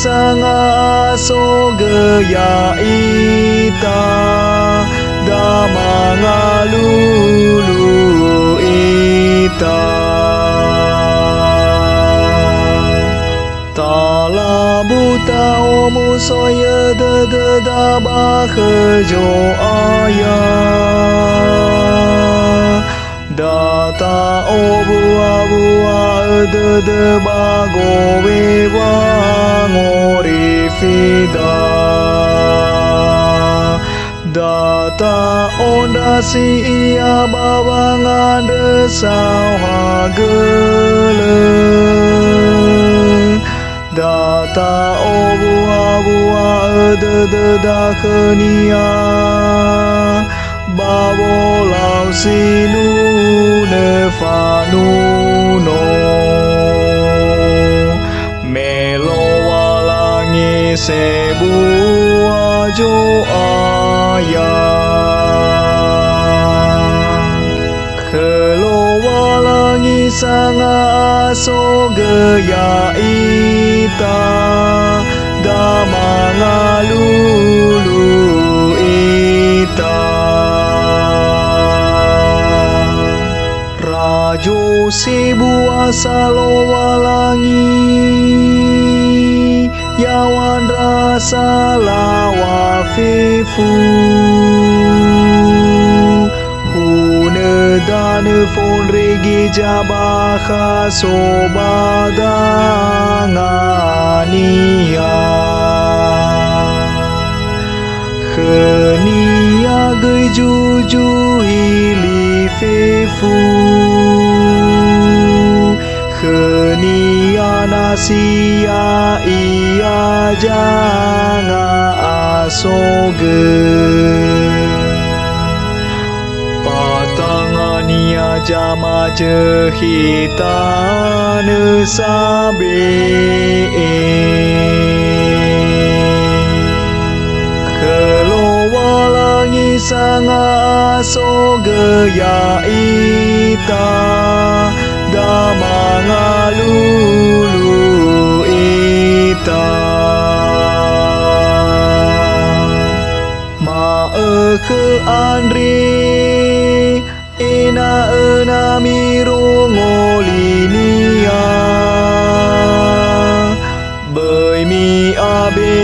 sanga aso geya ita damanga lulu ita tala buta omu soya de da bahejo ayah data obua de bago wewa ngorifida data onda si ia bawangan desau hagele data obua de dakhenia bawolau sinu nefanuno melo walangi sebuah jo ayah kelo walangi sanga aso geya ita damanga lulu ita rajo sebuah salo walangi yawan rasa lawafifu hune dane fon regi jabaha sobadangania khenia gei juju hili fefu khenia nasia ia janga asoge patangania jama jehitan sabe kelowalangi sanga aso geya ita damanga lulu ita ke andre ena miro ngolinia bai mi abe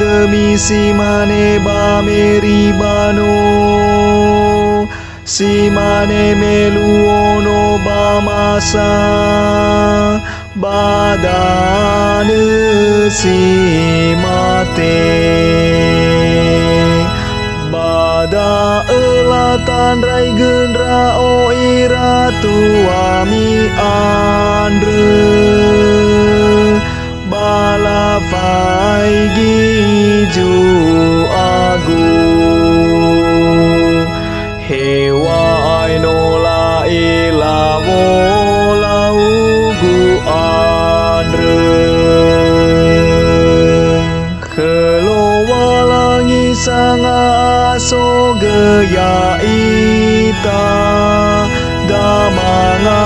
de misi mane ba meri bano si mane meluono ba masa badan si mate bada elatan rai gendra o iratu ami andre bala fai giju agu hewa ainola ilawo laugu andre kelowalangi sanga aso geya ita damanga